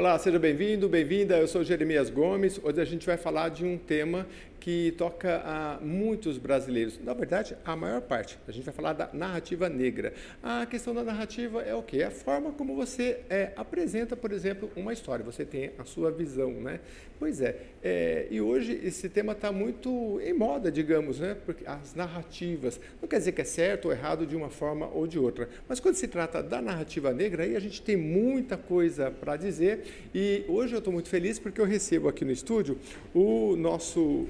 Olá, seja bem-vindo, bem-vinda. Eu sou Jeremias Gomes. Hoje a gente vai falar de um tema que toca a muitos brasileiros. Na verdade, a maior parte. A gente vai falar da narrativa negra. A questão da narrativa é o quê? É a forma como você apresenta, por exemplo, uma história. Você tem a sua visão, né? Pois é. E hoje esse tema está muito em moda, digamos, né? Porque as narrativas, não quer dizer que é certo ou errado de uma forma ou de outra. Mas quando se trata da narrativa negra, aí a gente tem muita coisa para dizer. E hoje eu estou muito feliz porque eu recebo aqui no estúdio o nosso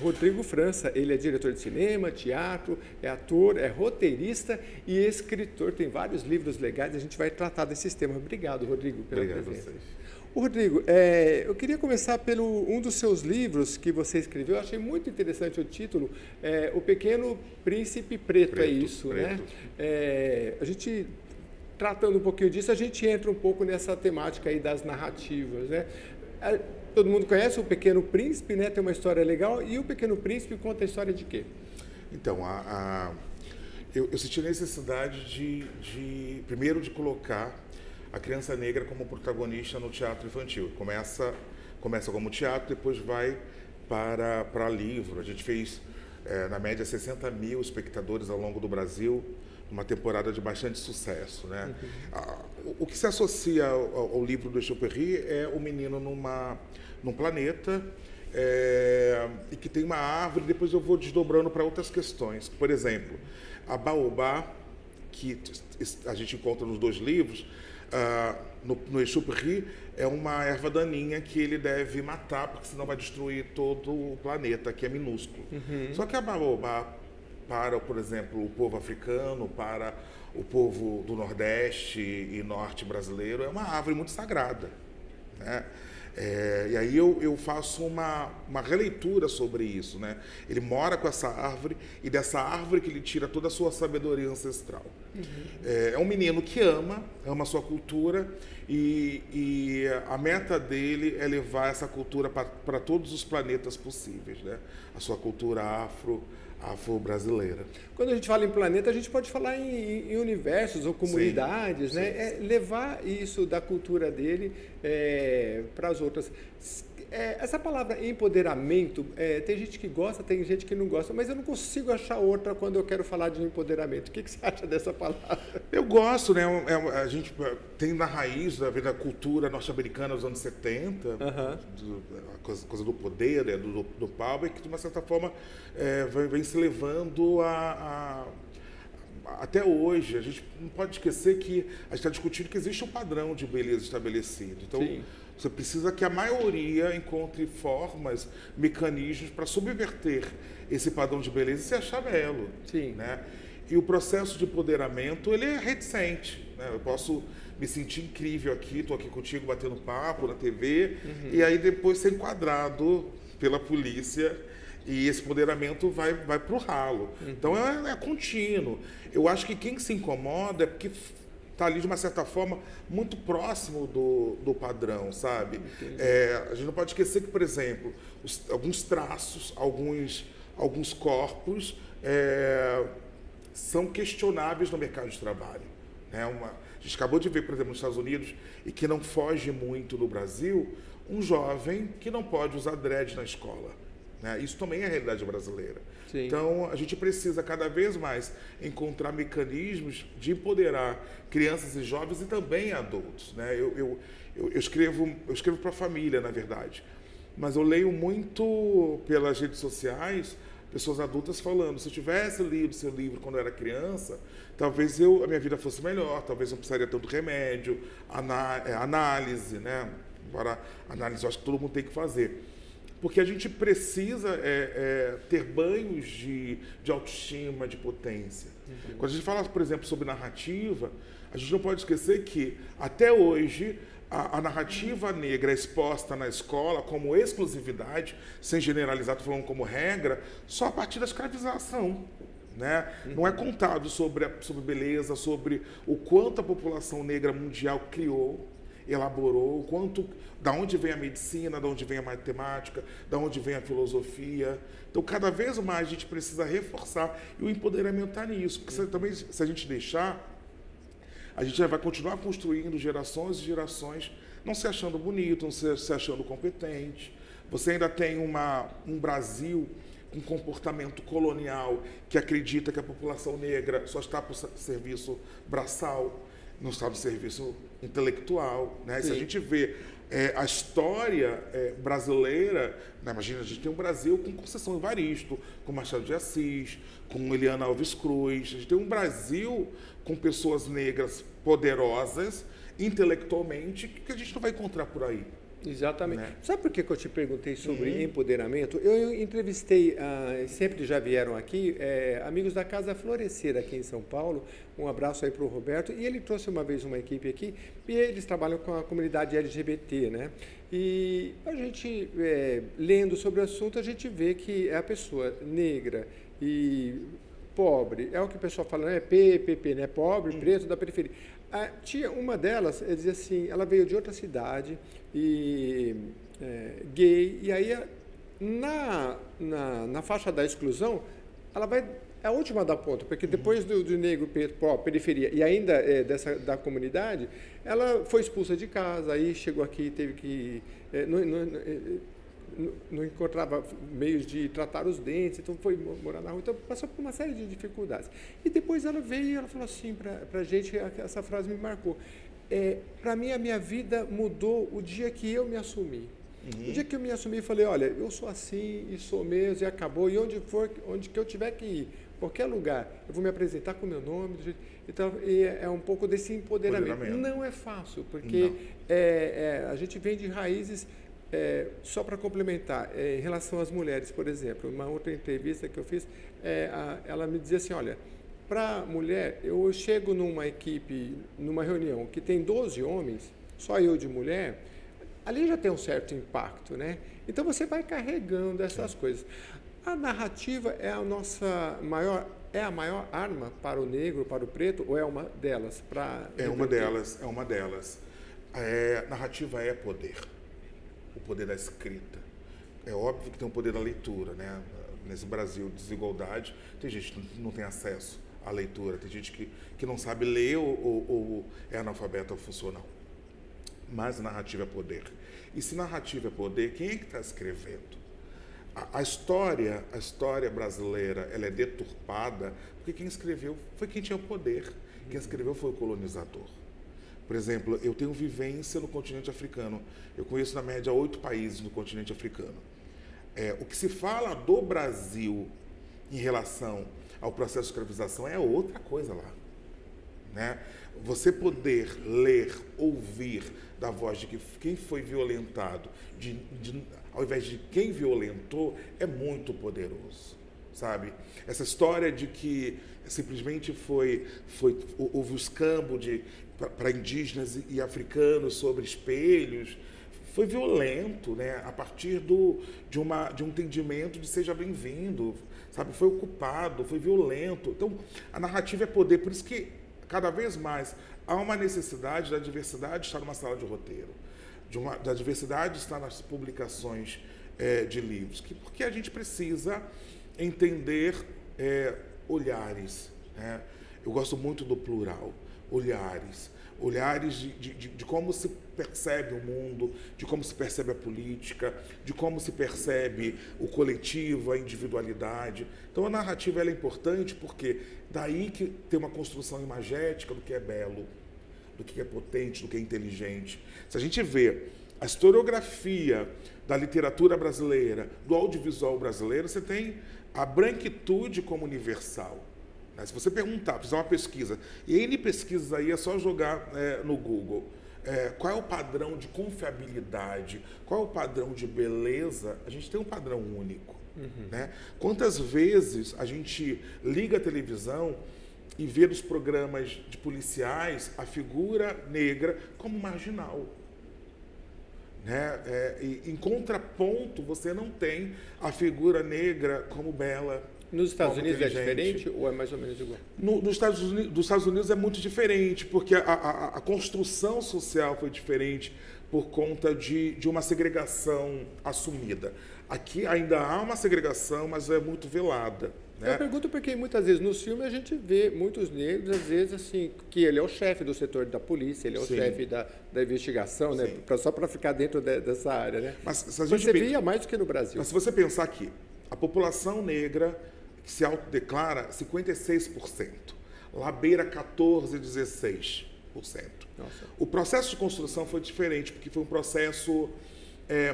Rodrigo França. Ele é diretor de cinema, teatro, é ator, é roteirista e escritor. Tem vários livros legais e a gente vai tratar desses temas. Obrigado, Rodrigo, pela presença. Obrigado a vocês. Rodrigo, eu queria começar pelo um dos seus livros que você escreveu. Eu achei muito interessante o título, O Pequeno Príncipe Preto, é isso, preto. né? A gente, tratando um pouquinho disso, a gente entra um pouco nessa temática aí das narrativas, né? Todo mundo conhece o Pequeno Príncipe, né? Tem uma história legal. E o Pequeno Príncipe conta a história de quê? Então, eu senti a necessidade primeiro, de colocar a criança negra como protagonista no teatro infantil. Começa como teatro, depois vai para livro. A gente fez, na média, 60 mil espectadores ao longo do Brasil, uma temporada de bastante sucesso, né? Uhum. O que se associa ao livro do Exupéry é o menino num planeta e que tem uma árvore. Depois eu vou desdobrando para outras questões. Por exemplo, a baobá, que a gente encontra nos dois livros, no Exupéry, é uma erva daninha que ele deve matar, porque senão vai destruir todo o planeta, que é minúsculo. Uhum. Só que a baobá, para, por exemplo, o povo africano, para o povo do Nordeste e Norte brasileiro, é uma árvore muito sagrada, né? E aí eu faço uma releitura sobre isso, né? Ele mora com essa árvore e dessa árvore que ele tira toda a sua sabedoria ancestral. Uhum. É um menino que ama a sua cultura e a meta dele é levar essa cultura para todos os planetas possíveis, né? A sua cultura afro-brasileira. Quando a gente fala em planeta, a gente pode falar em universos ou comunidades, sim, né? Sim. Levar isso da cultura dele para as outras. Essa palavra empoderamento, tem gente que gosta, tem gente que não gosta, mas eu não consigo achar outra quando eu quero falar de empoderamento. O que você acha dessa palavra? Eu gosto, né? A gente tem na raiz da cultura norte-americana dos anos 70, uhum, a coisa do poder, do power, que de uma certa forma vem se levando até hoje. A gente não pode esquecer que a gente está discutindo que existe um padrão de beleza estabelecido. Então, sim, você precisa que a maioria encontre formas, mecanismos para subverter esse padrão de beleza e se achar belo. Sim. Né? E o processo de empoderamento, ele é reticente, né? Eu posso me sentir incrível aqui, estou aqui contigo batendo papo na TV, uhum, e aí depois ser enquadrado pela polícia e esse empoderamento vai para o ralo. Uhum. Então é contínuo. Eu acho que quem se incomoda é porque está ali, de uma certa forma, muito próximo do padrão, sabe? A gente não pode esquecer que, por exemplo, alguns traços, alguns corpos são questionáveis no mercado de trabalho, né? A gente acabou de ver, por exemplo, nos Estados Unidos, e que não foge muito no Brasil, um jovem que não pode usar dread na escola, né? Isso também é a realidade brasileira. Sim. Então, a gente precisa cada vez mais encontrar mecanismos de empoderar crianças e jovens e também adultos, né? Eu escrevo para a família, na verdade, mas eu leio muito pelas redes sociais pessoas adultas falando: se eu tivesse lido seu livro quando eu era criança, talvez a minha vida fosse melhor, talvez eu não precisaria tanto remédio, análise, né? Agora, análise eu acho que todo mundo tem que fazer. Porque a gente precisa ter banhos de autoestima, de potência. Uhum. Quando a gente fala, por exemplo, sobre narrativa, a gente não pode esquecer que, até hoje, a narrativa negra é exposta na escola como exclusividade, sem generalizar, estou falando como regra, só a partir da escravização. Né? Uhum. Não é contado sobre beleza, sobre o quanto a população negra mundial criou, elaborou, da onde vem a medicina, da onde vem a matemática, da onde vem a filosofia. Então, cada vez mais a gente precisa reforçar, e o empoderamento está nisso, porque também, se a gente deixar, a gente já vai continuar construindo gerações e gerações não se achando bonito, não se achando competente. Você ainda tem um Brasil com comportamento colonial que acredita que a população negra só está por serviço braçal, não está por serviço intelectual. Né? Se a gente vê a história brasileira, né? Imagina, a gente tem um Brasil com Conceição Evaristo, com Machado de Assis, com Eliana Alves Cruz. A gente tem um Brasil com pessoas negras poderosas, intelectualmente, que a gente não vai encontrar por aí. Exatamente. Né? Sabe por que eu te perguntei sobre empoderamento? Eu entrevistei, sempre já vieram aqui, amigos da Casa Florescer aqui em São Paulo. Um abraço aí para o Roberto. E ele trouxe uma vez uma equipe aqui, e eles trabalham com a comunidade LGBT, né? E a gente, lendo sobre o assunto, a gente vê que é a pessoa negra e pobre, é o que o pessoal fala, né? PPP, né? Pobre, preto, da periferia. Tinha uma delas, ela dizia assim, ela veio de outra cidade, e gay, e aí na faixa da exclusão, ela vai, é a última da ponta, porque depois do negro, preto, pobre, periferia, e ainda da comunidade, ela foi expulsa de casa, aí chegou aqui, teve que... não encontrava meios de tratar os dentes, então foi morar na rua, então passou por uma série de dificuldades. E depois ela veio e ela falou assim para a gente, essa frase me marcou, para mim a minha vida mudou o dia que eu me assumi. O dia que eu me assumi, eu falei, olha, eu sou assim, e sou mesmo, e acabou, e onde que eu tiver que ir, qualquer lugar, eu vou me apresentar com o meu nome, então é um pouco desse empoderamento. Não é fácil, porque a gente vem de raízes. Só para complementar, em relação às mulheres, por exemplo, uma outra entrevista que eu fiz, ela me dizia assim, olha, para mulher, eu chego numa equipe, numa reunião que tem 12 homens, só eu de mulher, ali já tem um certo impacto, né? Então você vai carregando essas coisas. A narrativa é a maior arma para o negro, para o preto, ou é uma delas? É uma delas. Narrativa é poder. O poder da escrita. É óbvio que tem o poder da leitura, né? Nesse Brasil de desigualdade, tem gente que não tem acesso à leitura, tem gente que não sabe ler ou é analfabeta ou funcional. Mas narrativa é poder. E se narrativa é poder, quem é que está escrevendo? A história brasileira, ela é deturpada porque quem escreveu foi quem tinha o poder. Quem escreveu foi o colonizador. Por exemplo, eu tenho vivência no continente africano. Eu conheço, na média, 8 países no continente africano. O que se fala do Brasil em relação ao processo de escravização é outra coisa lá. Né? Você poder ler, ouvir da voz de quem foi violentado, ao invés de quem violentou, é muito poderoso. Sabe? Essa história de que simplesmente houve o escambo para indígenas e africanos sobre espelhos, foi violento, né? A partir de um entendimento de seja bem-vindo, sabe? Foi ocupado, foi violento. Então, a narrativa é poder, por isso que cada vez mais há uma necessidade da diversidade estar numa sala de roteiro, da diversidade estar nas publicações de livros, porque a gente precisa entender olhares. Né? Eu gosto muito do plural, olhares de como se percebe o mundo, de como se percebe a política, de como se percebe o coletivo, a individualidade. Então a narrativa ela é importante porque daí que tem uma construção imagética do que é belo, do que é potente, do que é inteligente. Se a gente vê a historiografia da literatura brasileira, do audiovisual brasileiro, você tem a branquitude como universal. Se você perguntar, fizer uma pesquisa, e N pesquisas aí é só jogar no Google, qual é o padrão de confiabilidade, qual é o padrão de beleza, a gente tem um padrão único. Né? Quantas vezes a gente liga a televisão e vê nos programas de policiais a figura negra como marginal? Né? Em contraponto, você não tem a figura negra como bela. Nos Estados Unidos é diferente ou é mais ou menos igual? Nos Estados Unidos é muito diferente, porque a construção social foi diferente por conta de uma segregação assumida. Aqui ainda há uma segregação, mas é muito velada. né? Eu pergunto porque muitas vezes nos filmes a gente vê muitos negros, às vezes, assim, que ele é o chefe do setor da polícia, ele é o Sim. chefe da investigação, né? Só para ficar dentro dessa área, né? Mas se a Você gente via mais do que no Brasil. Mas se você pensar aqui, a população negra que se autodeclara 56%, lá beira 14, 16%. Nossa. O processo de construção foi diferente, porque foi um processo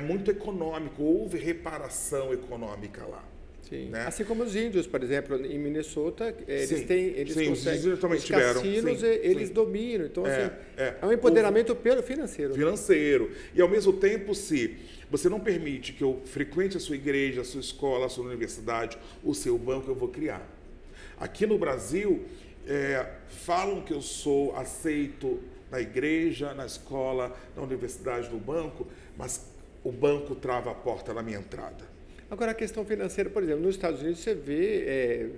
muito econômico, houve reparação econômica lá. Sim. Né? Assim como os índios, por exemplo, em Minnesota, eles Sim. conseguem, Os índios também os tiveram. cassinos, Sim. eles Sim. dominam. Então, assim, é um empoderamento pelo financeiro. Financeiro. E, ao mesmo tempo, se você não permite que eu frequente a sua igreja, a sua escola, a sua universidade, o seu banco, eu vou criar. Aqui no Brasil, falam que eu sou aceito na igreja, na escola, na universidade, no banco, mas o banco trava a porta na minha entrada. Agora, a questão financeira, por exemplo, nos Estados Unidos você vê,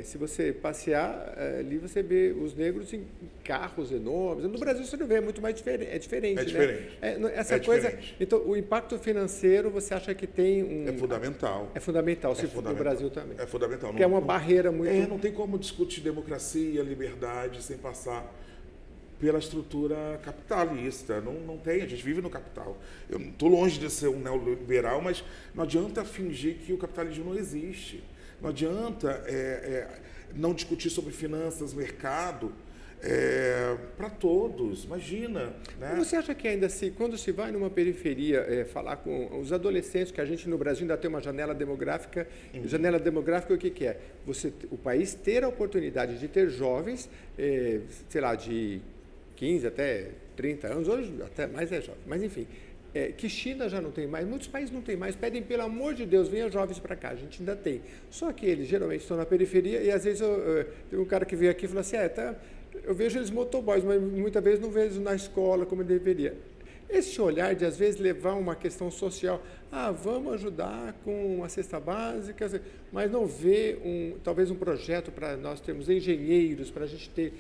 se você passear ali, você vê os negros em carros enormes. No Brasil você não vê, é muito mais diferente. É diferente, É diferente. né? Essa coisa. Diferente. Então, o impacto financeiro, você acha que tem um. É fundamental. É fundamental, se for fundamental. no Brasil também. É fundamental. Porque é uma barreira muito. Não tem como discutir democracia, liberdade, sem passar pela estrutura capitalista. Não tem, a gente vive no capital. Eu não estou longe de ser um neoliberal, mas não adianta fingir que o capitalismo não existe. Não adianta não discutir sobre finanças, mercado, para todos, imagina. Né? Você acha que ainda quando se vai numa periferia falar com os adolescentes, que a gente no Brasil ainda tem uma janela demográfica, janela demográfica o que é? O país ter a oportunidade de ter jovens, sei lá, de 15 até 30 anos, hoje até mais jovem, mas enfim, que China já não tem mais, muitos países não têm mais, pedem pelo amor de Deus, venham jovens para cá, a gente ainda tem. Só que eles geralmente estão na periferia e às vezes tem um cara que veio aqui e falou assim, eu vejo eles motoboys, mas muitas vezes não vejo na escola como deveria. Esse olhar de às vezes levar uma questão social, vamos ajudar com uma cesta básica, mas não ver talvez um projeto para nós termos engenheiros, para a gente ter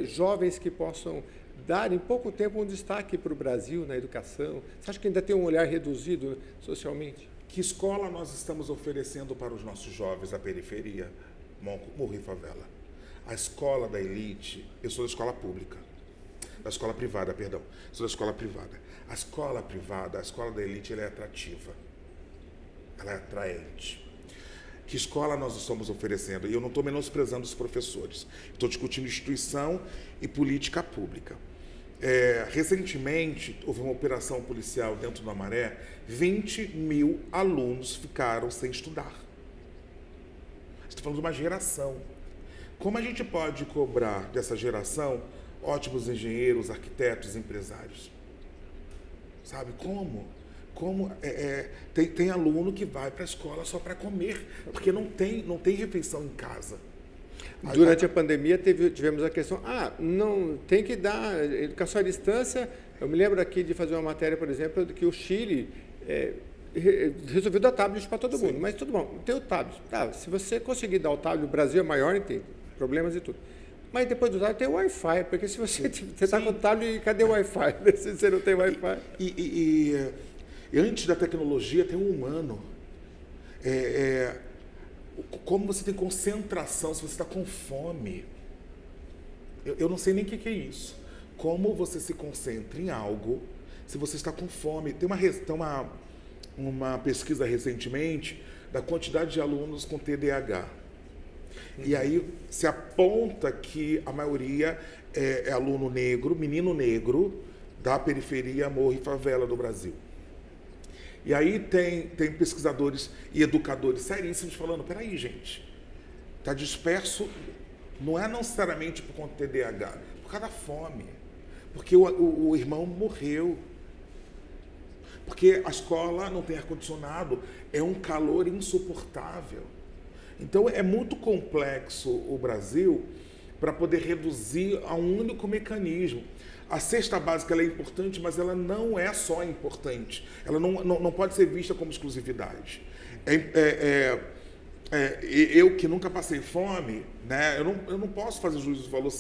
jovens que possam dar em pouco tempo um destaque para o Brasil na educação. Você acha que ainda tem um olhar reduzido socialmente? Que escola nós estamos oferecendo para os nossos jovens da periferia, morro e favela? A escola da elite, eu sou da escola pública, da escola privada, perdão, sou da escola privada. A escola privada, a escola da elite, ela é atrativa, ela é atraente. Que escola nós estamos oferecendo? E eu não estou menosprezando os professores, estou discutindo instituição e política pública. Recentemente, houve uma operação policial dentro da Maré, 20 mil alunos ficaram sem estudar. Estou falando de uma geração. Como a gente pode cobrar dessa geração ótimos engenheiros, arquitetos, empresários? Sabe como? Tem aluno que vai para a escola só para comer, porque não tem refeição em casa. Durante a pandemia tivemos a questão, não tem que dar educação à distância. Eu me lembro aqui de fazer uma matéria, por exemplo, que o Chile resolveu dar tablet para todo mundo, mas tudo bom, tem o tablet. Se você conseguir dar o tablet, o Brasil é maior, tem problemas e tudo. Mas depois do tablet tem o Wi-Fi, porque se você está com o tablet, cadê o Wi-Fi? Se você não tem Wi-Fi. E antes da tecnologia tem o humano. Como você tem concentração, se você está com fome. Eu não sei nem o que é isso. Como você se concentra em algo se você está com fome. Tem uma pesquisa recentemente da quantidade de alunos com TDAH. E aí se aponta que a maioria é aluno negro, menino negro, da periferia, morro e favela do Brasil. E aí tem pesquisadores e educadores seríssimos falando, peraí, gente, está disperso, não é necessariamente por conta do TDAH, por causa da fome, porque o irmão morreu, porque a escola não tem ar-condicionado, é um calor insuportável. Então é muito complexo o Brasil para poder reduzir a um único mecanismo. A cesta básica ela é importante, mas ela não é só importante. Ela não pode ser vista como exclusividade. Eu que nunca passei fome, né, eu não posso fazer juízo de valor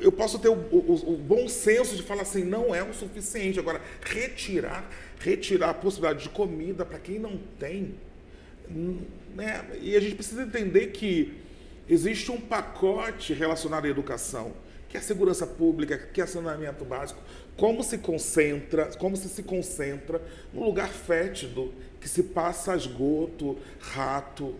eu posso ter o bom senso de falar assim, não é o suficiente. Agora, retirar a possibilidade de comida para quem não tem, né? E a gente precisa entender que existe um pacote relacionado à educação, que é a segurança pública, que é o saneamento básico, como se se concentra num lugar fétido, que se passa esgoto, rato.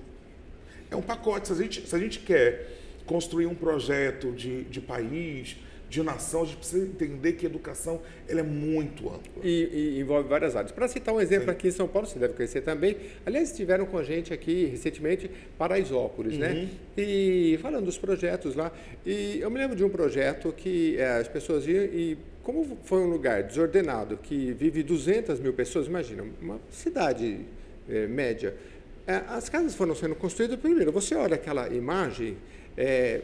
É um pacote. Se a gente quer construir um projeto de país, de nação, a gente precisa entender que a educação ela é muito ampla. E envolve várias áreas. Para citar um exemplo, Sim. aqui em São Paulo, você deve conhecer também. Aliás, estiveram com a gente aqui recentemente, Paraisópolis, né? E falando dos projetos lá. E eu me lembro de um projeto que as pessoas iam e, como foi um lugar desordenado, que vive 200 mil pessoas, imagina, uma cidade média. As casas foram sendo construídas, primeiro, você olha aquela imagem,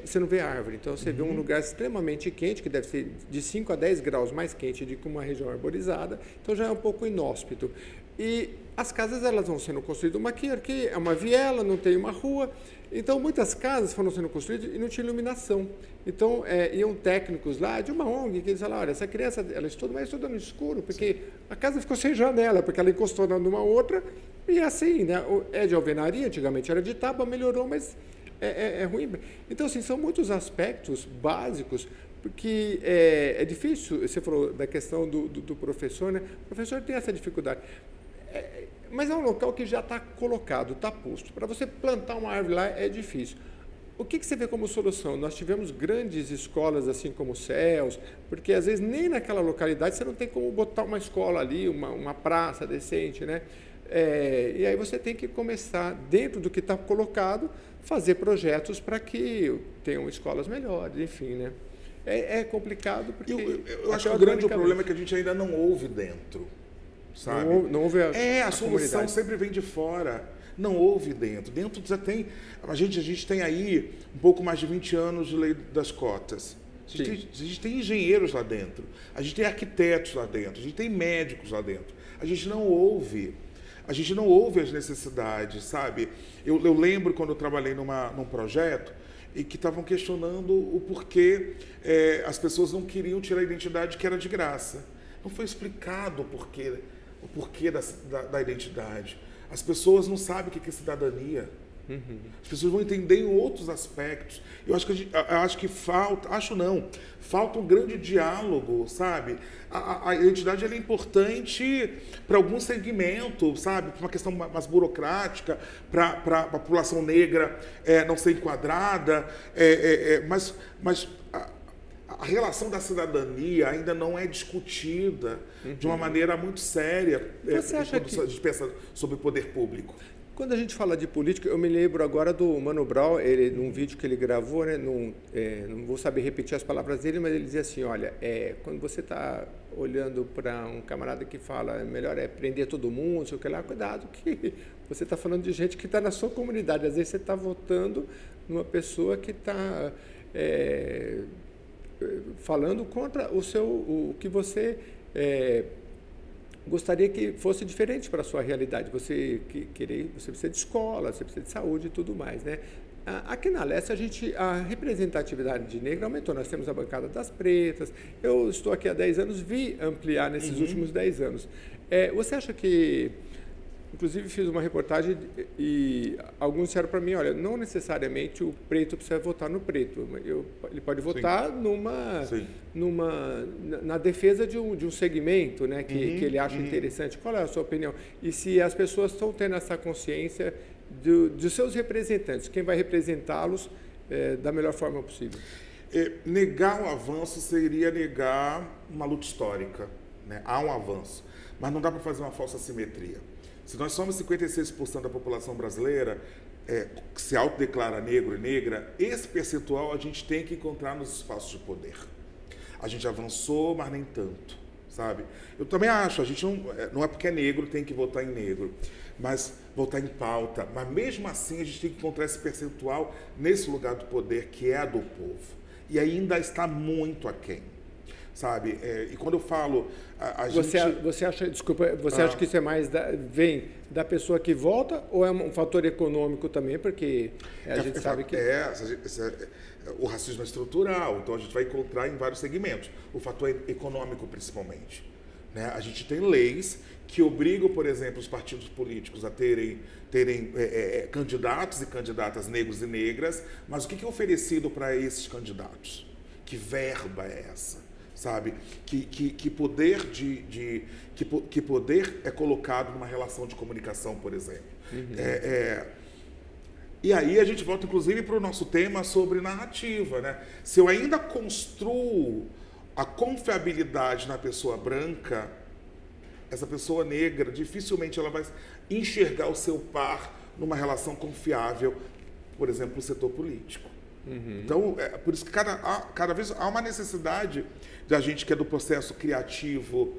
você não vê árvore, então você vê um lugar extremamente quente, que deve ser de 5 a 10 graus mais quente do que uma região arborizada, então já é um pouco inóspito. E as casas elas vão sendo construídas, uma aqui é uma viela, não tem uma rua, então muitas casas foram sendo construídas e não tinha iluminação. Então iam técnicos lá de uma ONG que eles falaram, olha, essa criança ela estuda, mas estuda no escuro, porque a casa ficou sem janela, porque ela encostou numa outra, e assim, né? É de alvenaria, antigamente era de tábua, melhorou, mas é ruim. Então, assim, são muitos aspectos básicos, porque é difícil, você falou da questão do professor, né? O professor tem essa dificuldade. Mas é um local que já está colocado, está posto. Para você plantar uma árvore lá é difícil. O que você vê como solução? Nós tivemos grandes escolas, assim como CELS, porque às vezes nem naquela localidade você não tem como botar uma escola ali, uma praça decente, né? E aí você tem que começar, dentro do que está colocado, fazer projetos para que tenham escolas melhores, enfim, né? É complicado porque... Eu acho que o grande problema é que a gente ainda não ouve dentro, sabe? Não ouve a solução sempre vem de fora, não ouve dentro. Dentro já tem... A gente tem aí um pouco mais de 20 anos de lei das cotas. A gente tem engenheiros lá dentro, a gente tem arquitetos lá dentro, a gente tem médicos lá dentro. A gente não ouve as necessidades, sabe? Eu lembro quando eu trabalhei num projeto e que estavam questionando o porquê as pessoas não queriam tirar a identidade que era de graça. Não foi explicado o porquê da identidade. As pessoas não sabem o que é cidadania. As pessoas vão entender em outros aspectos. Eu acho que falta um grande diálogo, sabe? A identidade ela é importante para algum segmento, sabe? Para uma questão mais burocrática, para a população negra não ser enquadrada, mas a relação da cidadania ainda não é discutida de uma maneira muito séria quando a gente pensa sobre o poder público. Quando a gente fala de política, eu me lembro agora do Mano Brown, num vídeo que ele gravou, né, não vou saber repetir as palavras dele, mas ele dizia assim, olha, quando você está olhando para um camarada que fala, melhor prender todo mundo, sei o que lá, cuidado, que você está falando de gente que está na sua comunidade, às vezes você está votando numa pessoa que está falando contra o que você... gostaria que fosse diferente para a sua realidade. Você precisa de escola, você precisa de saúde e tudo mais, né? Aqui na Leste, a representatividade de negro aumentou. Nós temos a bancada das pretas. Eu estou aqui há 10 anos, vi ampliar nesses últimos 10 anos. Você acha que... Inclusive, fiz uma reportagem e alguns disseram para mim, olha, não necessariamente o preto precisa votar no preto. Ele pode votar na defesa de um segmento, né, que ele acha interessante. Qual é a sua opinião? E se as pessoas estão tendo essa consciência dos seus representantes, quem vai representá-los da melhor forma possível? Negar um avanço seria negar uma luta histórica, né? Há um avanço, mas não dá para fazer uma falsa simetria. Se nós somos 56% da população brasileira que se autodeclara negro e negra, esse percentual a gente tem que encontrar nos espaços de poder. A gente avançou, mas nem tanto, sabe? Eu também acho, a gente não é porque é negro tem que votar em negro, mas votar em pauta. Mas mesmo assim a gente tem que encontrar esse percentual nesse lugar do poder que é a do povo. E ainda está muito aquém. Sabe? E quando eu falo... Você acha, desculpa, você acha que isso vem da pessoa que vota ou é um fator econômico também? Porque a gente sabe que... o racismo é estrutural, então a gente vai encontrar em vários segmentos. O fator econômico, principalmente. né? A gente tem leis que obrigam, por exemplo, os partidos políticos a terem candidatos e candidatas negros e negras, mas o que é oferecido para esses candidatos? Que verba é essa? Sabe? Que poder que poder é colocado numa relação de comunicação, por exemplo. E aí a gente volta, inclusive, para o nosso tema sobre narrativa, né? Se eu ainda construo a confiabilidade na pessoa branca, essa pessoa negra, dificilmente ela vai enxergar o seu par numa relação confiável, por exemplo, no setor político. Então, é por isso que cada vez há uma necessidade da gente que é do processo criativo,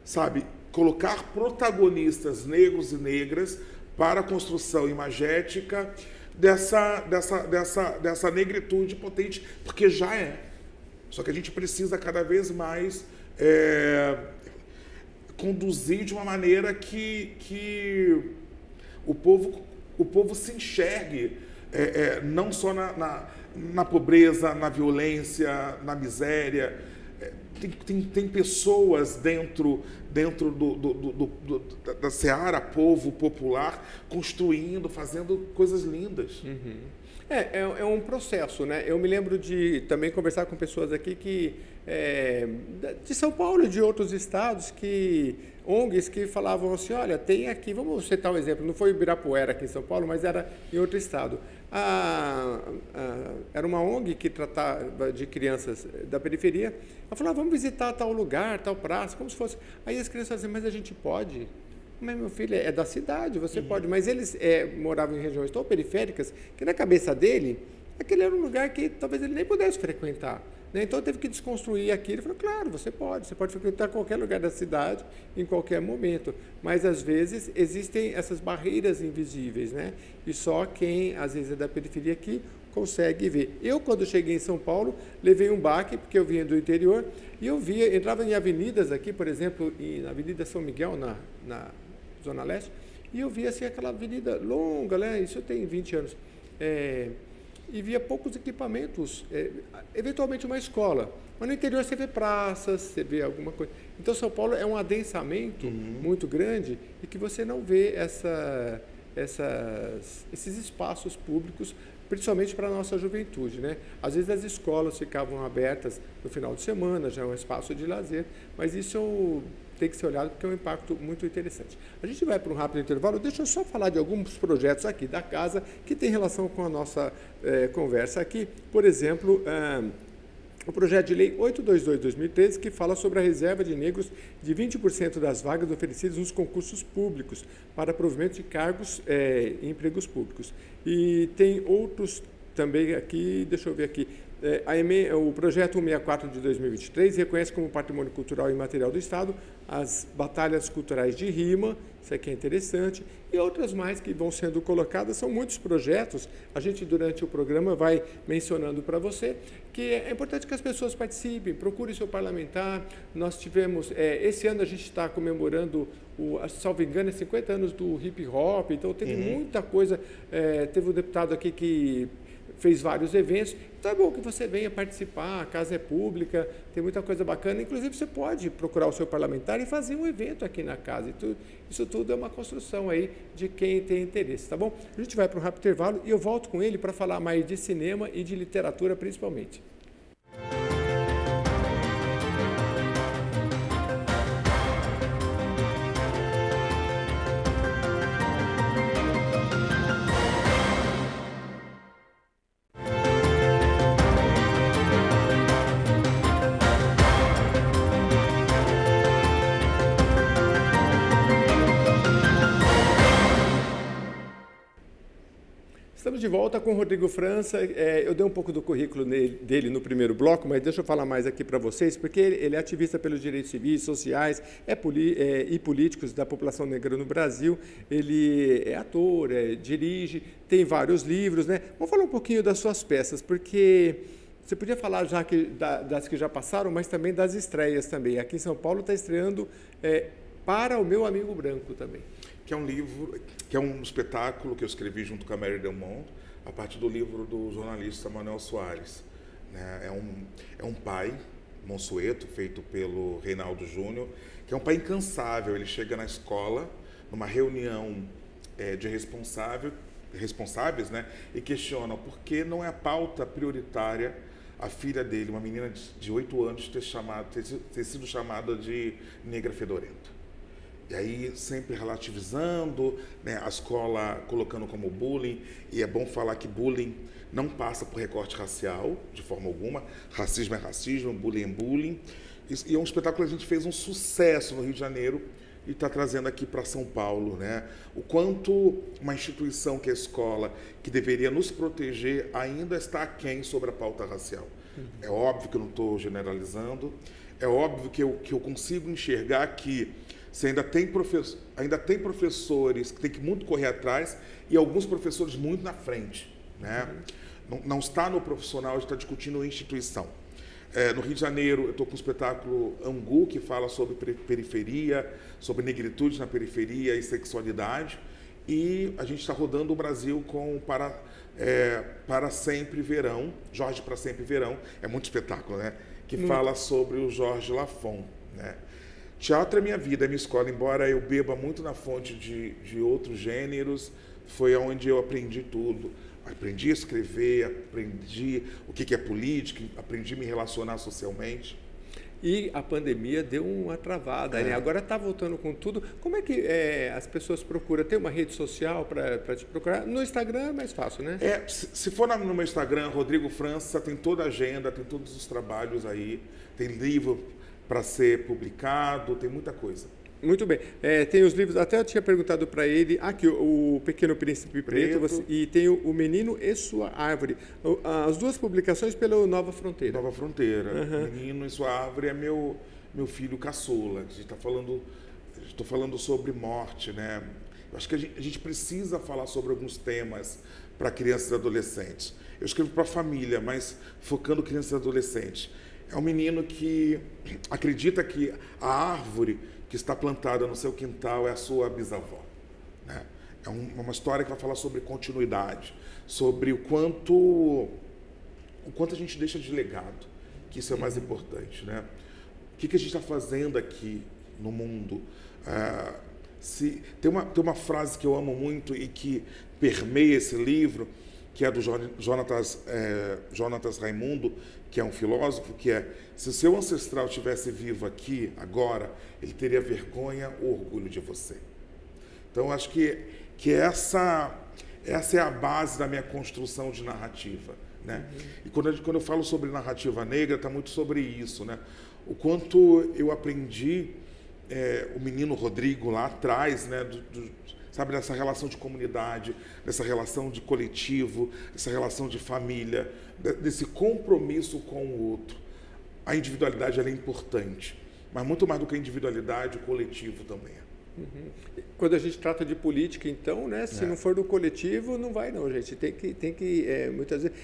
sabe, colocar protagonistas negros e negras para a construção imagética dessa negritude potente, porque já é. Só que a gente precisa cada vez mais conduzir de uma maneira que o povo se enxergue não só na pobreza, na violência, na miséria. Tem pessoas dentro da seara povo popular construindo, fazendo coisas lindas. É um processo, né? Eu me lembro de também conversar com pessoas aqui de São Paulo e de outros estados, ONGs que falavam assim, olha, tem aqui, vamos citar um exemplo, não foi Ibirapuera aqui em São Paulo, mas era em outro estado. Era uma ONG que tratava de crianças da periferia. Ela falou, vamos visitar tal lugar, tal praça, como se fosse. Aí as crianças diziam, mas a gente pode? Mas meu filho é da cidade, você pode. Mas eles moravam em regiões tão periféricas que na cabeça dele, aquele era um lugar que talvez ele nem pudesse frequentar. Né? Então teve que desconstruir aquilo. Ele falou, claro, você pode frequentar qualquer lugar da cidade em qualquer momento. Mas às vezes existem essas barreiras invisíveis, né? E só quem às vezes é da periferia aqui consegue ver. Eu, quando cheguei em São Paulo, levei um baque, porque eu vinha do interior, e eu entrava em avenidas aqui, por exemplo, na Avenida São Miguel, na Zona Leste, e eu via assim, aquela avenida longa, né? Isso tem 20 anos. E via poucos equipamentos, eventualmente uma escola. Mas no interior você vê praças, você vê alguma coisa. Então, São Paulo é um adensamento muito grande e que você não vê esses espaços públicos, principalmente para a nossa juventude, né? Às vezes as escolas ficavam abertas no final de semana, já é um espaço de lazer, mas isso tem que ser olhado porque é um impacto muito interessante. A gente vai para um rápido intervalo, deixa eu só falar de alguns projetos aqui da casa que tem relação com a nossa conversa aqui. Por exemplo, o projeto de lei 822/2013, que fala sobre a reserva de negros de 20% das vagas oferecidas nos concursos públicos para provimento de cargos em empregos públicos. E tem outros também aqui, deixa eu ver aqui, o projeto 164 de 2023 reconhece como patrimônio cultural e imaterial do Estado as batalhas culturais de rima, isso aqui é interessante, e outras mais que vão sendo colocadas. São muitos projetos, a gente durante o programa vai mencionando para você, que é importante que as pessoas participem, procure seu parlamentar. Nós tivemos, esse ano a gente está comemorando, salvo engano, 50 anos do hip hop, então teve muita coisa, teve um deputado aqui que fez vários eventos, então é bom que você venha participar, a casa é pública, tem muita coisa bacana, inclusive você pode procurar o seu parlamentar e fazer um evento aqui na casa, isso tudo é uma construção aí de quem tem interesse, tá bom? A gente vai para um rápido intervalo e eu volto com ele para falar mais de cinema e de literatura principalmente. Estamos de volta com o Rodrigo França. Eu dei um pouco do currículo dele no primeiro bloco, mas deixa eu falar mais aqui para vocês, porque ele é ativista pelos direitos civis, sociais e políticos da população negra no Brasil. Ele é ator, dirige, tem vários livros, né? Vamos falar um pouquinho das suas peças, porque você podia falar já das que já passaram, mas também das estreias também. Aqui em São Paulo está estreando Para o Meu Amigo Branco também. Que é um livro, que é um espetáculo que eu escrevi junto com a Mary Delmont, a partir do livro do jornalista Manuel Soares. É um pai, Monsueto, feito pelo Reinaldo Júnior, que é um pai incansável. Ele chega na escola, numa reunião de responsáveis, né, e questionam por que não é a pauta prioritária a filha dele, uma menina de 8 anos, ter sido chamada de negra fedorenta. E aí, sempre relativizando, né, a escola colocando como bullying, e é bom falar que bullying não passa por recorte racial, de forma alguma. Racismo é racismo, bullying é bullying. E é um espetáculo que a gente fez um sucesso no Rio de Janeiro e está trazendo aqui para São Paulo, né? O quanto uma instituição que é a escola, que deveria nos proteger, ainda está aquém sobre a pauta racial. É óbvio que eu não estou generalizando, é óbvio que eu consigo enxergar que você ainda tem professores que tem que muito correr atrás e alguns professores muito na frente, né? Não está no profissional, a gente está discutindo a instituição. No Rio de Janeiro, eu estou com o espetáculo Angu, que fala sobre periferia, sobre negritude na periferia e sexualidade. E a gente está rodando o Brasil com Para Sempre Verão, Jorge para Sempre Verão, é muito espetáculo, né? Que fala sobre o Jorge Lafon, né? Teatro é minha vida, é minha escola, embora eu beba muito na fonte de outros gêneros, foi onde eu aprendi tudo. Aprendi a escrever, aprendi o que é política, aprendi a me relacionar socialmente. E a pandemia deu uma travada, né? Agora está voltando com tudo. Como é que as pessoas procuram? Tem uma rede social para te procurar? No Instagram é mais fácil, né? Se for no meu Instagram, Rodrigo França, tem toda a agenda, tem todos os trabalhos aí, tem livro para ser publicado, tem muita coisa. Muito bem. Tem os livros, até eu tinha perguntado para ele, aqui, o Pequeno Príncipe Preto e tem o Menino e Sua Árvore. As duas publicações pela Nova Fronteira. Nova Fronteira. Uhum. Menino e Sua Árvore é meu filho caçula. A gente está falando, estou falando sobre morte, né? Eu acho que a gente precisa falar sobre alguns temas para crianças e adolescentes. Eu escrevo para a família, mas focando crianças e adolescentes. É um menino que acredita que a árvore que está plantada no seu quintal é a sua bisavó, né? É uma história que vai falar sobre continuidade, sobre o quanto a gente deixa de legado, que isso é mais importante, né? O que a gente está fazendo aqui no mundo? Tem uma frase que eu amo muito e que permeia esse livro, que é do Jonatas Raimundo, que é um filósofo, que é: se o seu ancestral estivesse vivo aqui, agora, ele teria vergonha ou orgulho de você. Então, acho que essa é a base da minha construção de narrativa, né? E quando eu falo sobre narrativa negra, está muito sobre isso, né? O quanto eu aprendi, o menino Rodrigo lá atrás, né, sabe, dessa relação de comunidade, dessa relação de coletivo, dessa relação de família, desse compromisso com o outro. A individualidade ela é importante, mas muito mais do que a individualidade, o coletivo também é. Quando a gente trata de política, então, né, se não for do coletivo, não vai não, gente. Tem que muitas vezes,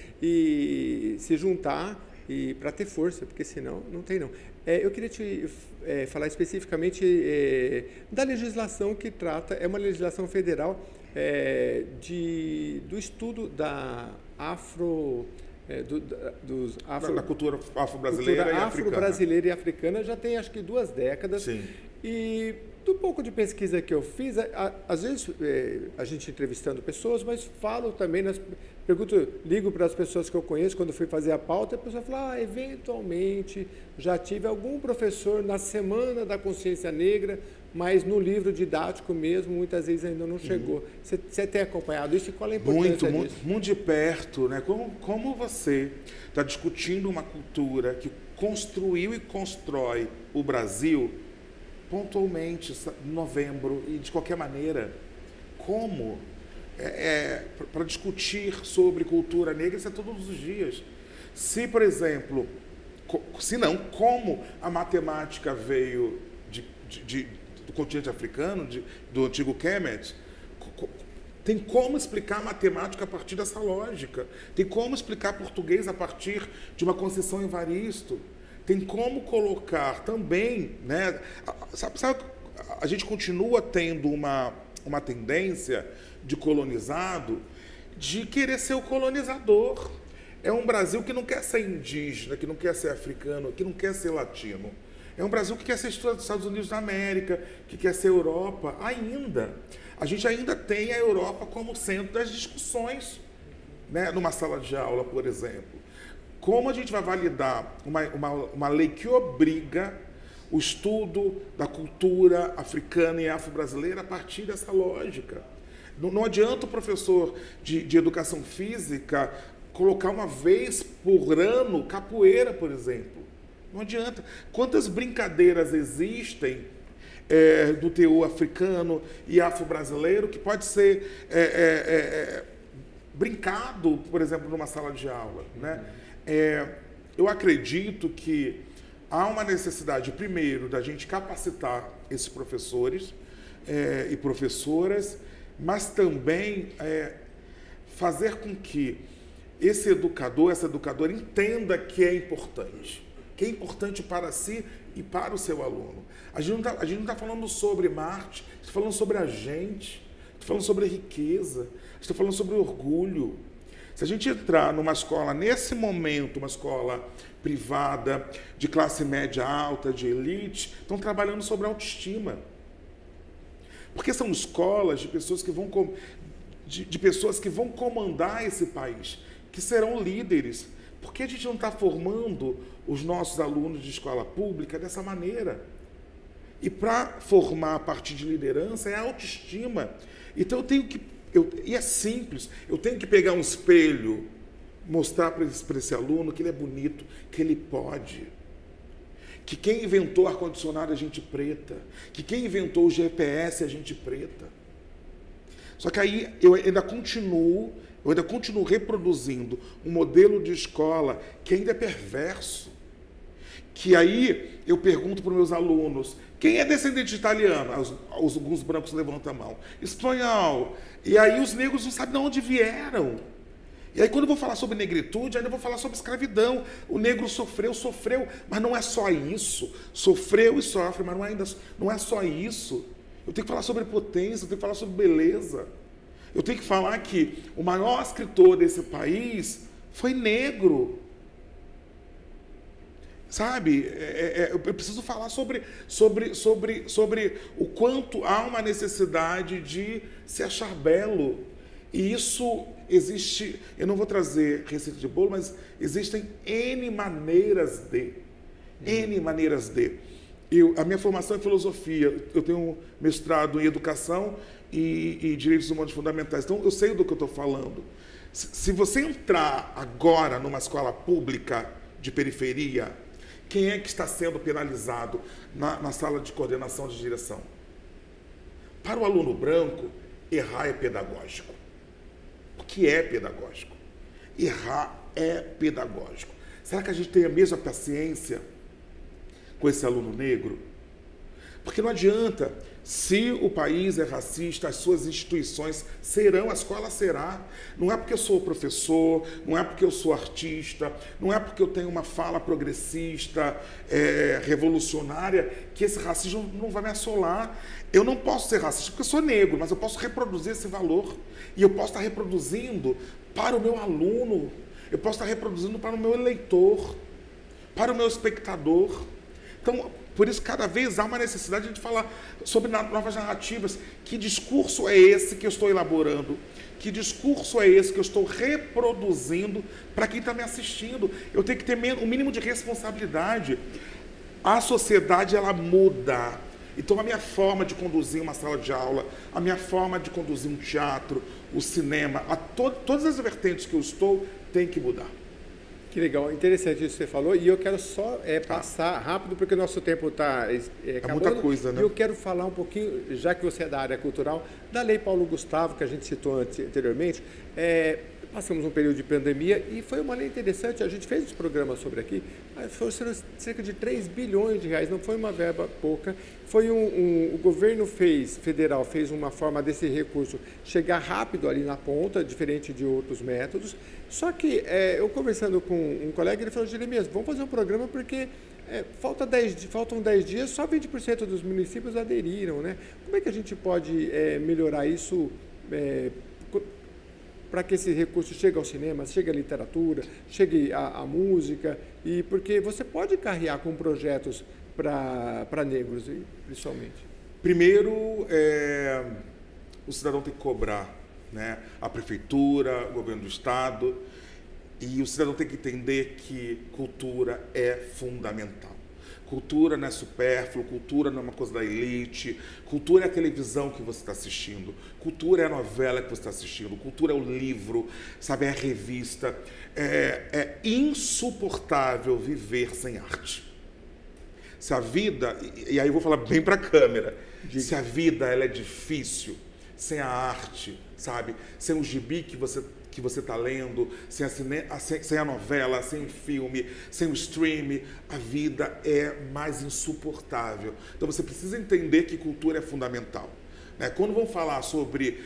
se juntar e para ter força, porque senão não tem não. Eu queria te falar especificamente da legislação que trata, é uma legislação federal do estudo da da cultura afro-brasileira e africana. Afro-brasileira e africana já tem acho que 2 décadas. Sim. E do pouco de pesquisa que eu fiz, às vezes a gente entrevistando pessoas, mas falo também, ligo para as pessoas que eu conheço quando fui fazer a pauta, a pessoa fala, eventualmente já tive algum professor na Semana da Consciência Negra, mas no livro didático mesmo, muitas vezes ainda não chegou. Você tem acompanhado isso e qual é a importância disso? Muito de perto, né? Como você está discutindo uma cultura que construiu e constrói o Brasil pontualmente, em novembro, e de qualquer maneira, como para discutir sobre cultura negra, isso é todos os dias. Se, por exemplo, como a matemática veio do continente africano, do antigo Kemet, tem como explicar matemática a partir dessa lógica, tem como explicar português a partir de uma Conceição Evaristo, tem como colocar também, né? Sabe, a gente continua tendo uma tendência de colonizado de querer ser o colonizador. É um Brasil que não quer ser indígena, que não quer ser africano, que não quer ser latino. É um Brasil que quer ser Estados Unidos da América, que quer ser Europa ainda. A gente ainda tem a Europa como centro das discussões, né? Numa sala de aula, por exemplo. Como a gente vai validar uma lei que obriga o estudo da cultura africana e afro-brasileira a partir dessa lógica? Não adianta o professor de educação física colocar uma vez por ano capoeira, por exemplo. Não adianta. Quantas brincadeiras existem do teor africano e afro-brasileiro que pode ser brincado, por exemplo, numa sala de aula, né? Eu acredito que há uma necessidade, primeiro, da gente capacitar esses professores e professoras, mas também fazer com que esse educador, essa educadora entenda que é importante para si e para o seu aluno. A gente não está falando sobre Marte, a gente está falando sobre a gente, a gente está falando sobre riqueza, a gente está falando sobre orgulho. Se a gente entrar numa escola, nesse momento, uma escola privada, de classe média alta, de elite, estão trabalhando sobre autoestima. Porque são escolas de pessoas que vão comandar esse país, que serão líderes. Por que a gente não está formando os nossos alunos de escola pública dessa maneira? E para formar a partir de liderança é a autoestima. Então e é simples, eu tenho que pegar um espelho, mostrar para esse aluno que ele é bonito, que ele pode. Que quem inventou o ar-condicionado é gente preta. Que quem inventou o GPS é gente preta. Só que aí eu ainda continuo reproduzindo um modelo de escola que ainda é perverso. Que aí eu pergunto para os meus alunos, quem é descendente de italiano? Alguns brancos levantam a mão. Espanhol. E aí os negros não sabem de onde vieram. E aí quando eu vou falar sobre negritude, ainda vou falar sobre escravidão. O negro sofreu, mas não é só isso. Sofreu e sofre, mas não é só isso. Eu tenho que falar sobre potência, eu tenho que falar sobre beleza. Eu tenho que falar que o maior escritor desse país foi negro. Sabe? Eu preciso falar sobre o quanto há uma necessidade de se achar belo. E isso existe, eu não vou trazer receita de bolo, mas existem N maneiras de. A minha formação é filosofia, eu tenho mestrado em educação e direitos humanos fundamentais, então eu sei do que eu estou falando. Se você entrar agora numa escola pública de periferia, quem é que está sendo penalizado na sala de coordenação de direção? Para o aluno branco, errar é pedagógico. O que é pedagógico? Errar é pedagógico. Será que a gente tem a mesma paciência com esse aluno negro? Porque não adianta, se o país é racista, as suas instituições serão, a escola será. Não é porque eu sou professor, não é porque eu sou artista, não é porque eu tenho uma fala progressista, revolucionária, que esse racismo não vai me assolar. Eu não posso ser racista porque eu sou negro, mas eu posso reproduzir esse valor. E eu posso estar reproduzindo para o meu aluno, eu posso estar reproduzindo para o meu eleitor, para o meu espectador. Então, por isso, cada vez há uma necessidade de falar sobre novas narrativas. Que discurso é esse que eu estou elaborando? Que discurso é esse que eu estou reproduzindo para quem está me assistindo? Eu tenho que ter um mínimo de responsabilidade. A sociedade, ela muda. Então, a minha forma de conduzir uma sala de aula, a minha forma de conduzir um teatro, o cinema, todas as vertentes que eu estou, tem que mudar. Que legal, interessante isso que você falou, e eu quero só passar rápido, porque o nosso tempo está acabando. Muita coisa, né? E eu quero falar um pouquinho, já que você é da área cultural, da Lei Paulo Gustavo, que a gente citou anteriormente. Passamos um período de pandemia e foi uma lei interessante, a gente fez uns programas sobre aqui, foram cerca de 3 bilhões de reais, não foi uma verba pouca, o governo federal fez uma forma desse recurso chegar rápido ali na ponta, diferente de outros métodos, só que eu conversando com um colega, ele falou, Jeremias, vamos fazer um programa porque faltam 10 dias, só 20% dos municípios aderiram, né? Como é que a gente pode melhorar isso para que esse recurso chegue ao cinema, chegue à literatura, chegue à música, e porque você pode carrear com projetos para negros, principalmente. Primeiro, o cidadão tem que cobrar, né? A prefeitura, o governo do estado, e o cidadão tem que entender que cultura é fundamental. Cultura não é supérfluo, cultura não é uma coisa da elite, cultura é a televisão que você está assistindo, cultura é a novela que você está assistindo, cultura é o livro, sabe, é a revista. É insuportável viver sem arte. Se a vida, e aí eu vou falar bem para a câmera, se a vida ela é difícil, sem a arte, sabe, sem o gibi que você está lendo, sem a novela, sem o filme, sem o stream, a vida é mais insuportável. Então você precisa entender que cultura é fundamental. Né? Quando vão falar sobre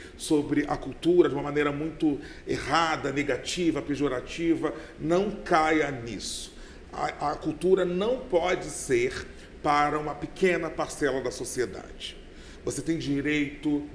a cultura de uma maneira muito errada, negativa, pejorativa, não caia nisso. A cultura não pode ser para uma pequena parcela da sociedade. Você tem direito,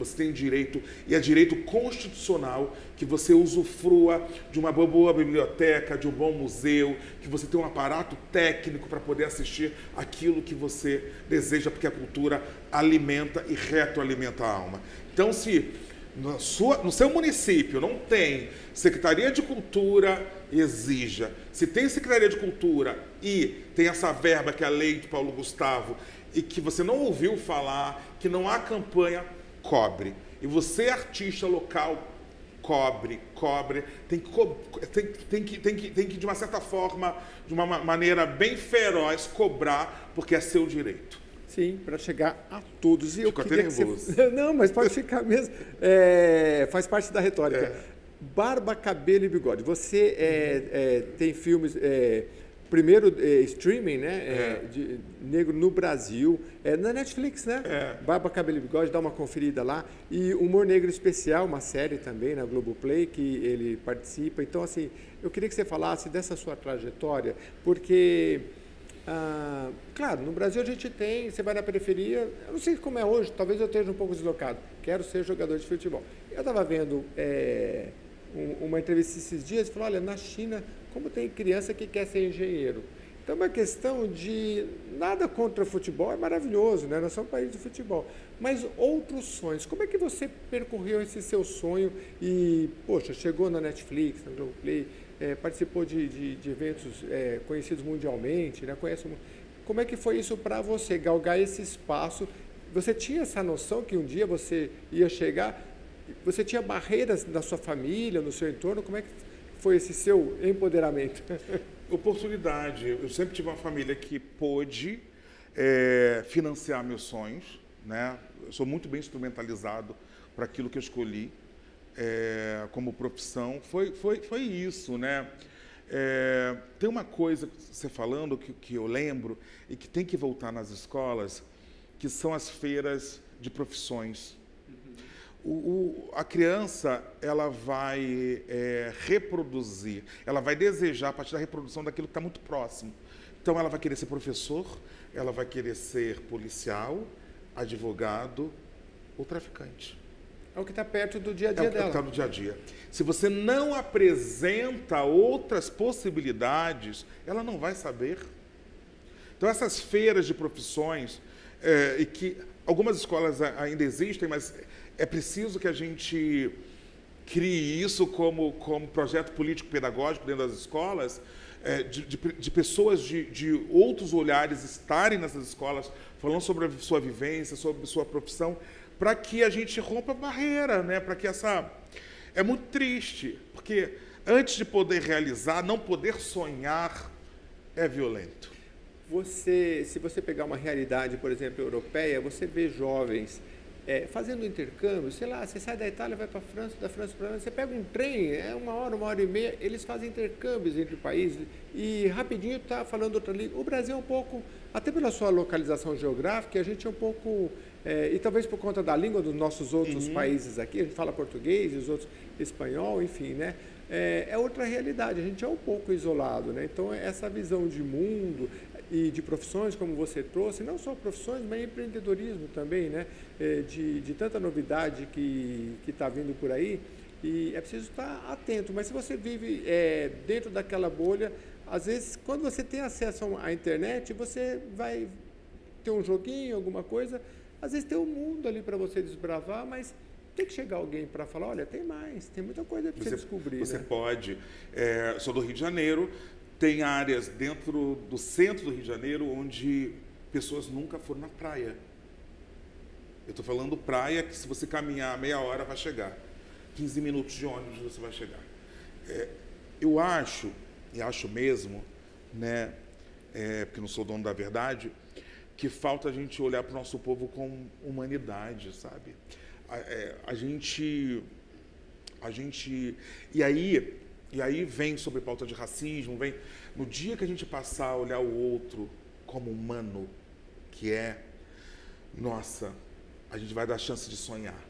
e é direito constitucional que você usufrua de uma boa biblioteca, de um bom museu, que você tenha um aparato técnico para poder assistir aquilo que você deseja, porque a cultura alimenta e retroalimenta a alma. Então, se no seu município não tem Secretaria de Cultura, exija. Se tem Secretaria de Cultura e tem essa verba que é a lei de Paulo Gustavo, e que você não ouviu falar, que não há campanha, cobre. E você, artista local, cobre. Tem que, de uma certa forma, de uma maneira bem feroz, cobrar, porque é seu direito. Sim, para chegar a todos. E eu Ficou queria até que nervoso. você... Não, mas pode ficar mesmo. Faz parte da retórica. Barba, cabelo e bigode. Você tem filmes... primeiro streaming, né? De negro no Brasil, na Netflix, né? Barba, Cabelo e Bigode, dá uma conferida lá. E Humor Negro Especial, uma série também na Globoplay, que ele participa. Então, assim, eu queria que você falasse dessa sua trajetória, porque, claro, no Brasil a gente tem, você vai na periferia, eu não sei como é hoje, talvez eu esteja um pouco deslocado, quero ser jogador de futebol. Eu estava vendo uma entrevista esses dias e falou, olha, na China, como tem criança que quer ser engenheiro. Então, é uma questão de nada contra o futebol, é maravilhoso, né? Nós somos um país de futebol. Mas outros sonhos, como é que você percorreu esse seu sonho e, poxa, chegou na Netflix, na Globoplay, participou de eventos conhecidos mundialmente, né? Como é que foi isso para você, galgar esse espaço? Você tinha essa noção que um dia você ia chegar? Você tinha barreiras na sua família, no seu entorno? Como é que foi esse seu empoderamento? Oportunidade. Eu sempre tive uma família que pôde financiar meus sonhos, né? Eu sou muito bem instrumentalizado para aquilo que eu escolhi como profissão. Foi isso, né? Tem uma coisa que você falando que eu lembro e que tem que voltar nas escolas, que são as feiras de profissões. A criança, ela vai reproduzir, ela vai desejar a partir da reprodução daquilo que está muito próximo. Então, ela vai querer ser professor, ela vai querer ser policial, advogado ou traficante. É o que está perto do dia a dia dela. É o que está no dia a dia. Se você não apresenta outras possibilidades, ela não vai saber. Então, essas feiras de profissões, e que algumas escolas ainda existem, mas é preciso que a gente crie isso como projeto político-pedagógico dentro das escolas, de pessoas de outros olhares estarem nessas escolas, falando sobre a sua vivência, sobre a sua profissão, para que a gente rompa a barreira, né? Para que essa... É muito triste, porque antes de poder realizar, não poder sonhar é violento. Se você pegar uma realidade, por exemplo, europeia, você vê jovens fazendo intercâmbio, sei lá, você sai da Itália, vai para a França, da França para a França, você pega um trem, 1 hora e meia, eles fazem intercâmbios entre países e rapidinho está falando outra língua. O Brasil é um pouco, até pela sua localização geográfica, a gente é um pouco, e talvez por conta da língua dos nossos outros países aqui, a gente fala português, os outros espanhol, enfim, né? É outra realidade, a gente é um pouco isolado, né? Então, essa visão de mundo e de profissões, como você trouxe, não só profissões, mas empreendedorismo também, né? De tanta novidade que está vindo por aí. E é preciso estar atento. Mas se você vive dentro daquela bolha, às vezes, quando você tem acesso à internet, você vai ter um joguinho, alguma coisa, às vezes tem um mundo ali para você desbravar, mas tem que chegar alguém para falar, olha, tem mais, tem muita coisa para você descobrir. Você né? pode. Sou do Rio de Janeiro, tem áreas dentro do centro do Rio de Janeiro onde pessoas nunca foram na praia. Eu estou falando praia que se você caminhar meia hora vai chegar. 15 minutos de ônibus você vai chegar. Eu acho, e acho mesmo, né, porque não sou dono da verdade, que falta a gente olhar para o nosso povo com humanidade, sabe? A gente e aí vem sobre pauta de racismo, vem no dia que a gente passar a olhar o outro como humano que nossa, a gente vai dar chance de sonhar.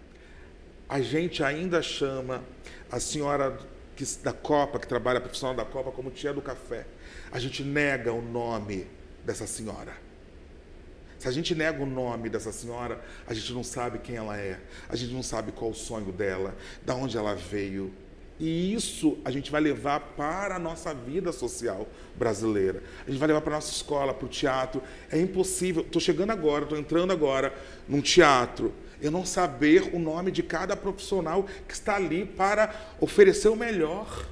A gente ainda chama a senhora da Copa, que trabalha profissional da Copa, como tia do café. A gente nega o nome dessa senhora. Se a gente nega o nome dessa senhora, a gente não sabe quem ela é, a gente não sabe qual o sonho dela, de onde ela veio. E isso a gente vai levar para a nossa vida social brasileira. A gente vai levar para a nossa escola, para o teatro. É impossível. Estou chegando agora, estou entrando agora num teatro. Eu não saber o nome de cada profissional que está ali para oferecer o melhor.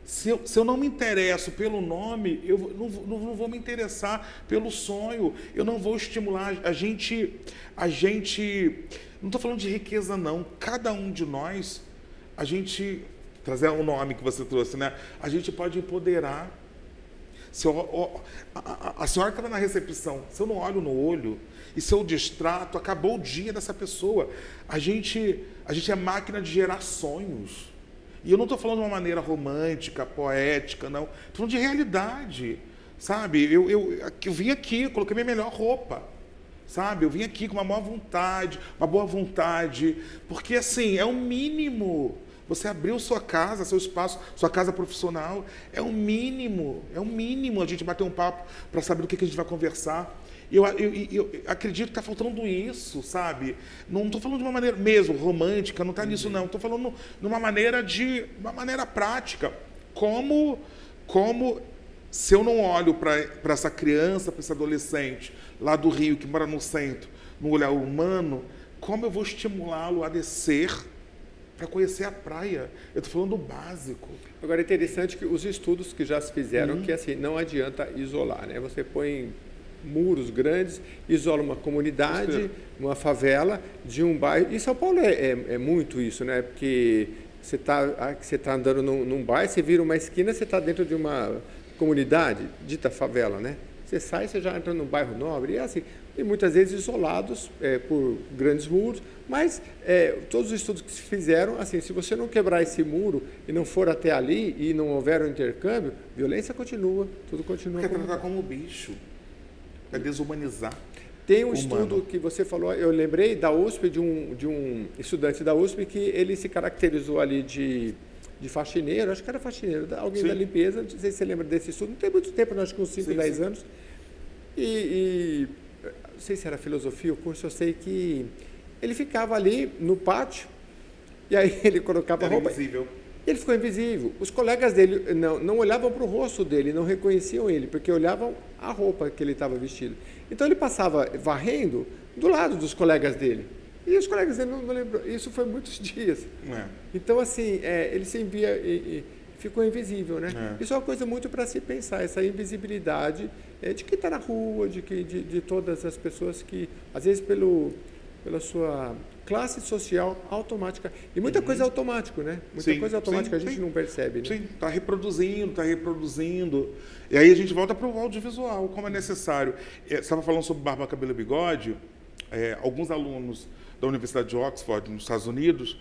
Se eu não me interesso pelo nome, eu não vou me interessar pelo sonho. Eu não vou estimular. A gente não estou falando de riqueza, não. Cada um de nós, a gente, trazer o nome que você trouxe, né? A gente pode empoderar. A senhora que estava na recepção, se eu não olho no olho e se eu distrato, acabou o dia dessa pessoa. A gente é máquina de gerar sonhos. E eu não estou falando de uma maneira romântica, poética, não. Estou falando de realidade, sabe? Eu vim aqui, coloquei minha melhor roupa, sabe? Eu vim aqui com uma boa vontade, porque, assim, é o mínimo. Você abriu sua casa, seu espaço, sua casa profissional, é o mínimo a gente bater um papo para saber do que a gente vai conversar. Eu acredito que está faltando isso, sabe? Não estou falando de uma maneira mesmo romântica, não está nisso, não. Estou falando de uma maneira prática. Como se eu não olho para essa criança, para esse adolescente lá do Rio, que mora no centro, no olhar humano, como eu vou estimulá-lo a descer para conhecer a praia? Eu estou falando do básico. Agora, é interessante que os estudos que já se fizeram, que assim, não adianta isolar, né? Você põe muros grandes, isola uma comunidade, uma favela de um bairro. E São Paulo é muito isso, né? Porque você tá andando num bairro, você vira uma esquina, você está dentro de uma comunidade, dita favela, né? Você sai, você já entra num bairro nobre, e é assim, e muitas vezes isolados por grandes muros, mas todos os estudos que se fizeram, assim, se você não quebrar esse muro e não for até ali e não houver um intercâmbio, violência continua, tudo continua. Porque é tratar como bicho. É desumanizar. Tem um estudo que você falou, eu lembrei da USP, de um estudante da USP, que ele se caracterizou ali de faxineiro, acho que era faxineiro, alguém da limpeza, não sei se você lembra desse estudo, não tem muito tempo, acho que uns 5, 10 anos. E não sei se era filosofia o curso, eu sei que ele ficava ali no pátio, e aí ele colocava a roupa. Invisível. Ele ficou invisível. Os colegas dele não olhavam para o rosto dele, não reconheciam ele, porque olhavam a roupa que ele estava vestido. Então ele passava varrendo do lado dos colegas dele. E os colegas dele não lembram. Isso foi muitos dias. Então, assim, ele se envia e ficou invisível, né? Isso é uma coisa muito para se pensar, essa invisibilidade de quem está na rua, de todas as pessoas que, às vezes, pela sua classe social automática. E muita coisa é automático, né? Muita coisa automática a gente não percebe, né? Sim, está reproduzindo. E aí a gente volta para o audiovisual, como é necessário. Você estava falando sobre barba, cabelo e bigode. Alguns alunos da Universidade de Oxford, nos Estados Unidos,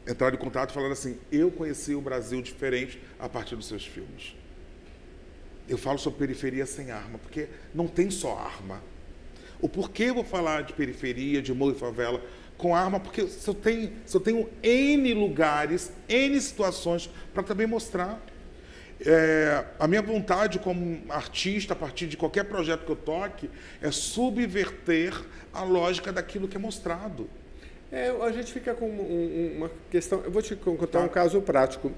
entraram em contato e falaram assim: eu conheci o Brasil diferente a partir dos seus filmes. Eu falo sobre periferia sem arma, porque não tem só arma. O porquê eu vou falar de periferia, de morro e favela com arma? Porque se eu tenho N lugares, N situações para também mostrar. A minha vontade como artista, a partir de qualquer projeto que eu toque, é subverter a lógica daquilo que é mostrado. A gente fica com uma questão. Eu vou te contar um caso prático.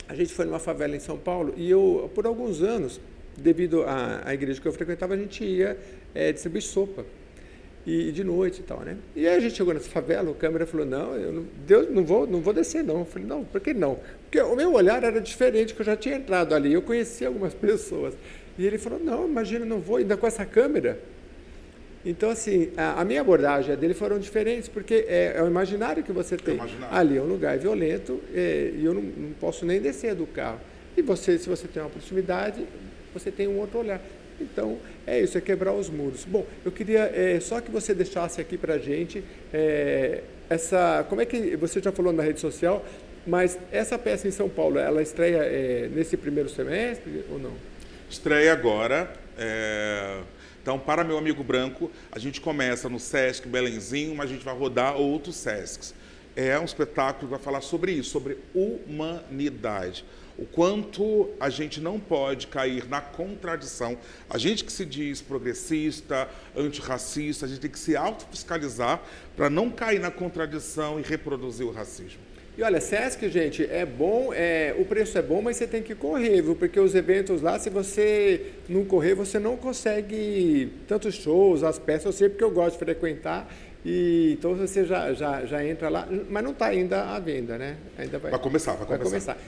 A gente foi numa favela em São Paulo e eu, por alguns anos, devido à igreja que eu frequentava, a gente ia distribuir sopa. E de noite e tal, né? E aí a gente chegou nessa favela, o câmera falou, Deus, não vou descer não. Eu falei, não, por que não? Porque o meu olhar era diferente, que eu já tinha entrado ali, eu conhecia algumas pessoas. E ele falou, não, imagina, não vou, ainda com essa câmera. Então, assim, a minha abordagem e a dele foram diferentes, porque é o imaginário que você tem. Ali é um lugar violento e eu não posso nem descer do carro. E você, se você tem uma proximidade, você tem um outro olhar. Então, é isso, é quebrar os muros. Bom, eu queria só que você deixasse aqui para a gente como é que, você já falou na rede social, mas essa peça em São Paulo, ela estreia nesse primeiro semestre ou não? Estreia agora. Então, para meu amigo branco, a gente começa no Sesc Belenzinho, mas a gente vai rodar outros Sescs. É um espetáculo que vai falar sobre isso, sobre humanidade. O quanto a gente não pode cair na contradição. A gente que se diz progressista, antirracista, a gente tem que se autofiscalizar para não cair na contradição e reproduzir o racismo. E olha, Sesc, gente, é bom, o preço é bom, mas você tem que correr, viu? Porque os eventos lá, se você não correr, você não consegue tantos shows, as peças, eu sei porque eu gosto de frequentar, e então você já entra lá, mas não está ainda à venda, né? Ainda vai começar.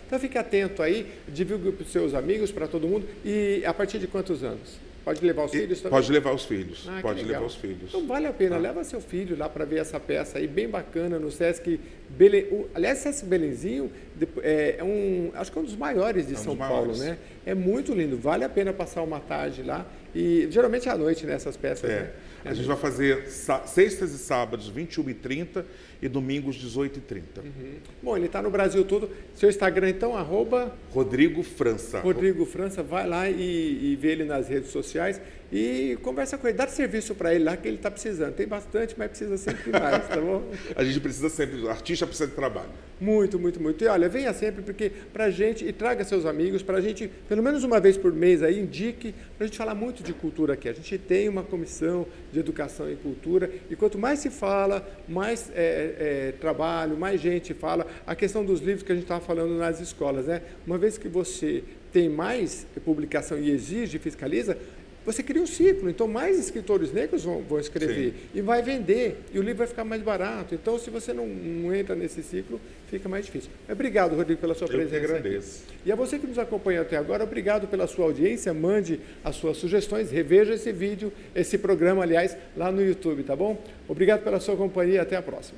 Então fique atento aí, divulgue para os seus amigos, para todo mundo, e a partir de quantos anos? Pode levar os filhos também? Pode levar os filhos. Pode levar os filhos. Então vale a pena, leva seu filho lá para ver essa peça aí, bem bacana, no Sesc aliás, Sesc Belenzinho acho que é um dos maiores de São Paulo, né? É muito lindo, vale a pena passar uma tarde lá. E geralmente é à noite nessas peças, né? A gente vai fazer sextas e sábados, 21h30 e domingos, 18h30. Bom, ele está no Brasil todo. Seu Instagram, então, Rodrigo França. Rodrigo França, vai lá e vê ele nas redes sociais e conversa com ele, dá serviço para ele lá que ele está precisando. Tem bastante, mas precisa sempre mais, tá bom? A gente precisa sempre, o artista precisa de trabalho. Muito, muito, muito. E olha, venha sempre, porque pra gente, e traga seus amigos, pra gente, pelo menos uma vez por mês aí, indique, pra gente falar muito de cultura aqui. A gente tem uma comissão de educação e cultura, e quanto mais se fala, mais trabalho, mais gente fala. A questão dos livros que a gente estava falando nas escolas, né? Uma vez que você tem mais publicação e exige, fiscaliza, você cria um ciclo, então mais escritores negros vão escrever. Sim. E vai vender, e o livro vai ficar mais barato. Então, se você não entra nesse ciclo, fica mais difícil. Obrigado, Rodrigo, pela sua presença. Eu que agradeço. Aqui. E a você que nos acompanha até agora, obrigado pela sua audiência. Mande as suas sugestões, reveja esse vídeo, esse programa, aliás, lá no YouTube, tá bom? Obrigado pela sua companhia, até a próxima.